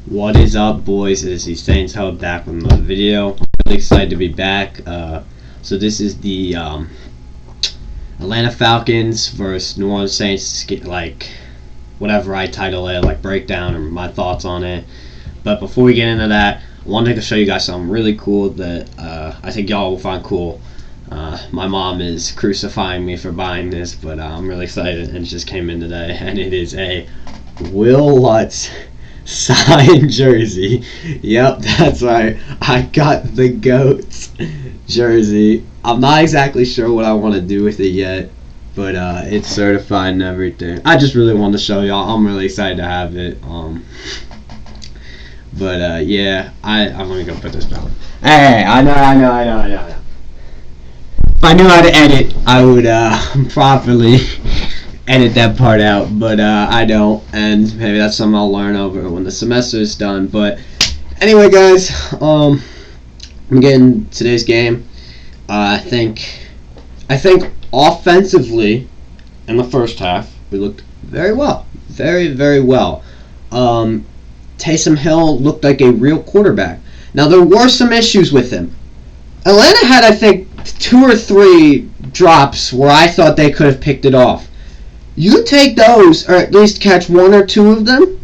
What is up, boys? It is the Saints Hub back with another video. I'm really excited to be back. So this is the Atlanta Falcons versus New Orleans Saints, like whatever I title it, like breakdown or my thoughts on it. But before we get into that, I wanted to show you guys something really cool that I think y'all will find cool. My mom is crucifying me for buying this, but I'm really excited, and it just came in today, and it is a Will Lutz signed jersey. Yep, that's right. I got the GOAT's jersey. I'm not exactly sure what I want to do with it yet, but it's certified and everything. I just really wanted to show y'all. I'm really excited to have it. Yeah, I'm gonna go put this down. Hey, I know. If I knew how to edit, I would properly edit that part out, but I don't, and maybe that's something I'll learn over when the semester is done. But anyway, guys, I'm getting today's game. I think offensively in the first half we looked very well, very well. Taysom Hill looked like a real quarterback. Now there were some issues with him. Atlanta had, I think, 2 or 3 drops where I thought they could have picked it off. You take those, or at least catch 1 or 2 of them,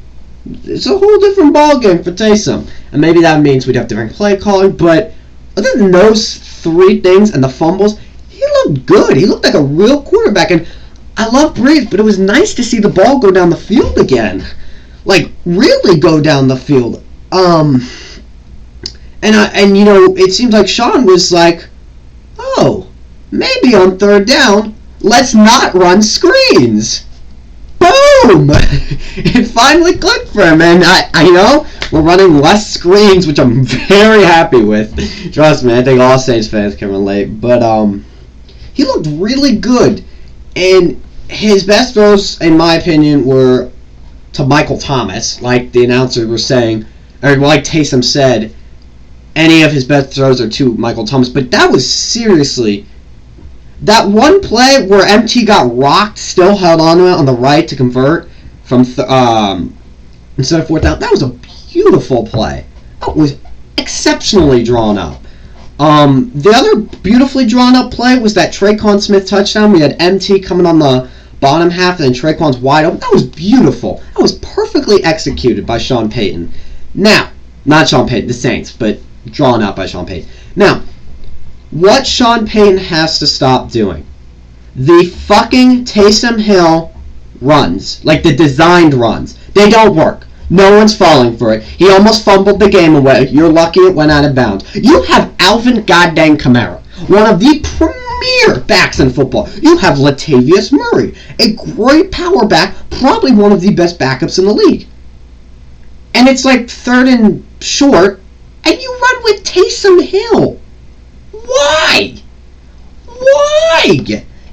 it's a whole different ballgame for Taysom. And maybe that means we'd have different play calling, but other than those 3 things and the fumbles, he looked good. He looked like a real quarterback, and I love Breeze, but it was nice to see the ball go down the field again. Like, really go down the field. And you know, it seems like Sean was like, oh, maybe on 3rd down, let's not run screens. Boom! It finally clicked for him, and I know we're running less screens, which I'm very happy with. Trust me, I think all Saints fans can relate. But he looked really good, and his best throws, in my opinion, were to Michael Thomas, like the announcer was saying, or like Taysom said. Any of his best throws are to Michael Thomas, but that was seriously that one play where MT got rocked, still held on to it on the right to convert from instead of 4th down. That was a beautiful play. That was exceptionally drawn up. The other beautifully drawn up play was that Traquan Smith touchdown. We had MT coming on the bottom half, and then Traquan's wide open. That was beautiful. That was perfectly executed by Sean Payton. Now, not Sean Payton, the Saints, but drawn up by Sean Payton. Now, what Sean Payton has to stop doing, the fucking Taysom Hill runs, like the designed runs, they don't work. No one's falling for it. He almost fumbled the game away. You're lucky it went out of bounds. You have Alvin goddamn Kamara, one of the premier backs in football. You have Latavius Murray, a great power back, probably one of the best backups in the league. And it's like 3rd and short, and you run with Taysom Hill. Why?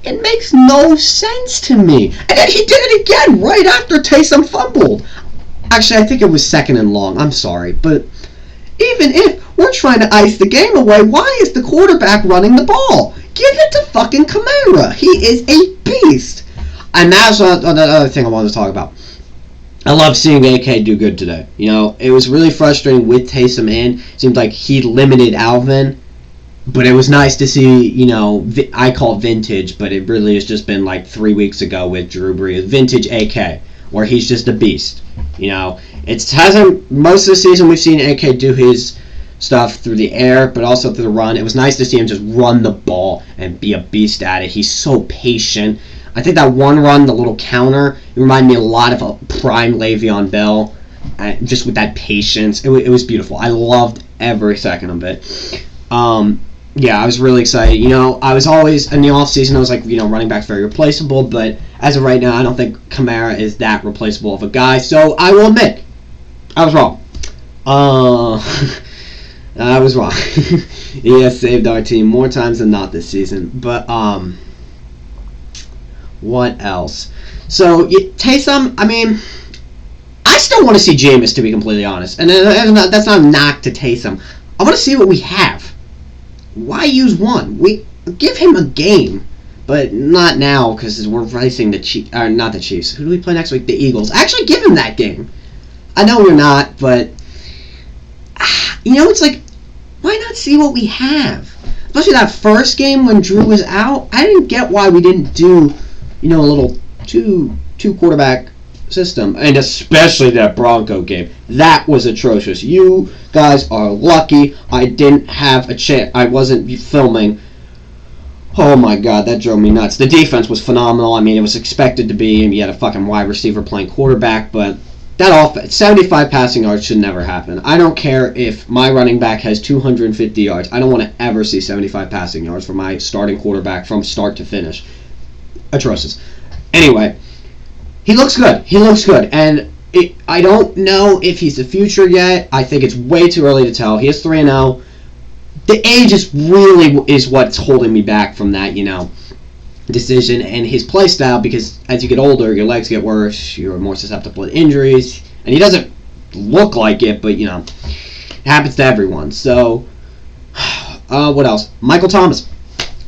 It makes no sense to me. And then he did it again right after Taysom fumbled. Actually, I think it was 2nd and long. I'm sorry. But even if we're trying to ice the game away, why is the quarterback running the ball? Give it to fucking Kamara. He is a beast. And that's another thing I wanted to talk about. I love seeing AK do good today. You know, it was really frustrating with Taysom in. It seemed like he limited Alvin. But it was nice to see, you know, I call it vintage, but it really has just been like 3 weeks ago with Drew Brees. Vintage AK, where he's just a beast. You know, it hasn't, most of the season we've seen AK do his stuff through the air, but also through the run. It was nice to see him just run the ball and be a beast at it. He's so patient. I think that one run, the little counter, it reminded me a lot of a prime Le'Veon Bell, just with that patience. It was beautiful. I loved every second of it. Yeah, I was really excited. You know, I was always, in the offseason, I was like, you know, running back's very replaceable, but as of right now, I don't think Kamara is that replaceable of a guy, so I will admit, I was wrong. I was wrong. He has saved our team more times than not this season, but, what else? So, Taysom, I mean, I still want to see Jameis, to be completely honest, and that's not a knock to Taysom. I want to see what we have. Why use one? We give him a game, but not now because we're facing the Chiefs. Not the Chiefs. Who do we play next week? The Eagles. Actually, give him that game. I know we're not, but it's like, why not see what we have? Especially that first game when Drew was out. I didn't get why we didn't do, a little two quarterback system, and especially that Bronco game. That was atrocious. You guys are lucky I didn't have a chance. I wasn't filming. Oh my god, that drove me nuts. The defense was phenomenal. I mean, it was expected to be, and you had a fucking wide receiver playing quarterback, but that offense, 75 passing yards should never happen. I don't care if my running back has 250 yards. I don't want to ever see 75 passing yards for my starting quarterback from start to finish. Atrocious. Anyway, he looks good. And I don't know if he's the future yet. I think it's way too early to tell. He is 3-0. The age is what's holding me back from that, decision, and his play style, because as you get older, your legs get worse, you're more susceptible to injuries, and he doesn't look like it, but, it happens to everyone. So, what else? Michael Thomas.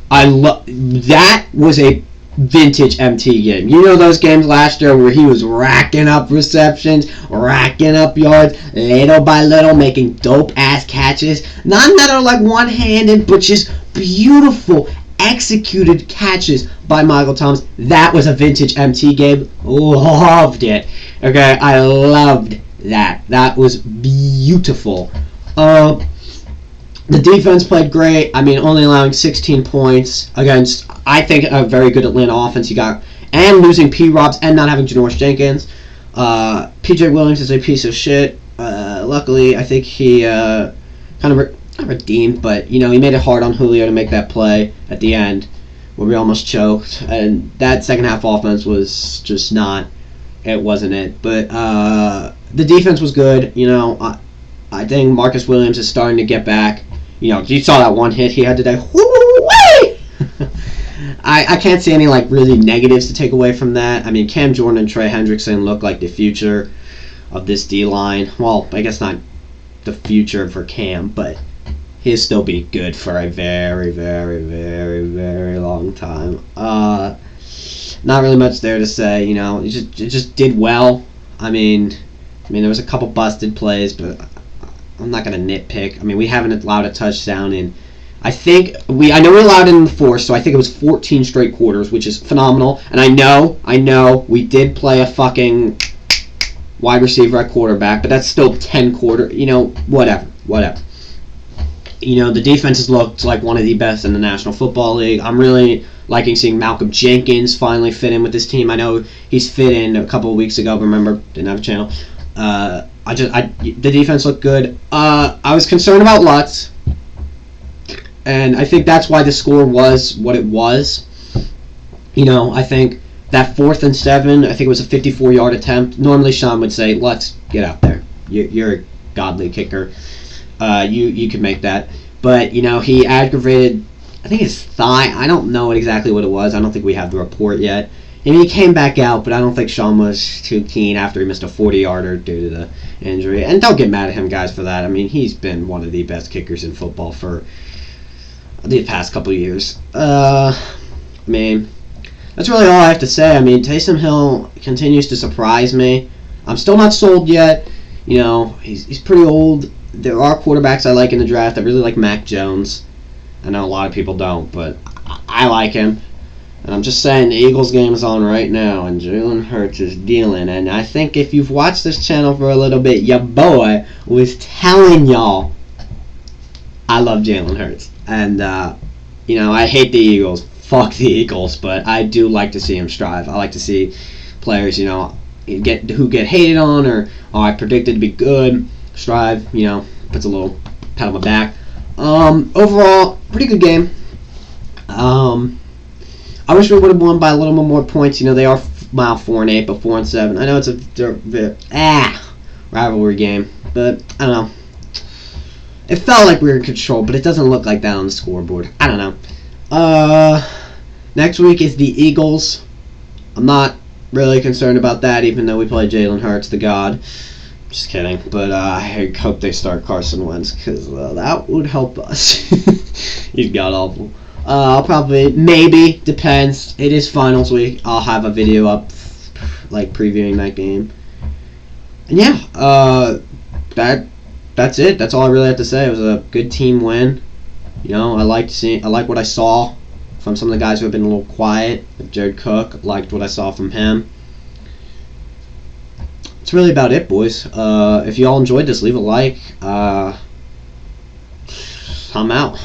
That was a vintage MT game. Those games last year where he was racking up receptions, racking up yards, little by little, making dope-ass catches. None that are like one-handed, but just beautiful, executed catches by Michael Thomas. That was a vintage MT game. Loved it. Okay, I loved that. That was beautiful. The defense played great. I mean, only allowing 16 points against, I think, a very good Atlanta offense. And losing P-Robs and not having Janoris Jenkins. P.J. Williams is a piece of shit. Luckily, I think he kind of not redeemed, but, he made it hard on Julio to make that play at the end where we almost choked. And that second half offense was just not, it wasn't it. But the defense was good. I think Marcus Williams is starting to get back. You saw that one hit he had today. Woo-wee! I can't see any really negatives to take away from that. I mean, Cam Jordan and Trey Hendrickson look like the future of this D-line. Well, I guess not the future for Cam, but he'll still be good for a very, very, very, very long time. Not really much there to say. It just did well. I mean, there was a couple busted plays, but I'm not going to nitpick. I mean, we haven't allowed a touchdown in, I know we allowed it in the fourth, so I think it was 14 straight quarters, which is phenomenal. And I know, we did play a fucking wide receiver at quarterback, but that's still 10 quarters, whatever. The defense has looked like one of the best in the National Football League. I'm really liking seeing Malcolm Jenkins finally fit in with this team. I know he's fit in a couple of weeks ago, but remember, didn't have a channel. The defense looked good. I was concerned about Lutz, and I think that's why the score was what it was. I think that 4th and 7, I think it was a 54-yard attempt. Normally Sean would say, Lutz, get out there. You're a godly kicker. You can make that. But, he aggravated, I think his thigh. I don't know exactly what it was. I don't think we have the report yet. And he came back out, but I don't think Sean was too keen after he missed a 40-yarder due to the injury. And don't get mad at him, guys, for that. I mean, he's been one of the best kickers in football for the past couple of years. I mean, that's really all I have to say. I mean, Taysom Hill continues to surprise me. I'm still not sold yet. He's pretty old. There are quarterbacks I like in the draft. I really like Mac Jones. I know a lot of people don't, but I like him. And I'm just saying, the Eagles game is on right now, and Jalen Hurts is dealing. And I think if you've watched this channel for a little bit, your boy was telling y'all I love Jalen Hurts. And, I hate the Eagles. Fuck the Eagles. But I do like to see him strive. I like to see players, who get hated on or I predicted to be good, strive, puts a little pat on my back. Overall, pretty good game. I wish we would have won by a little more points. They are 4-8, but 4-7. I know it's a rivalry game, but I don't know. It felt like we were in control, but it doesn't look like that on the scoreboard. I don't know. Next week is the Eagles. I'm not really concerned about that, even though we play Jalen Hurts, the God. Just kidding, but I hope they start Carson Wentz, because that would help us. He's god-awful. I'll probably, maybe, depends. It is finals week. I'll have a video up, previewing that game. And yeah, that's that's it. That's all I really have to say. It was a good team win. You know, I like what I saw from some of the guys who have been a little quiet. Like Jared Cook, liked what I saw from him. That's really about it, boys. If you all enjoyed this, leave a like. I'm out.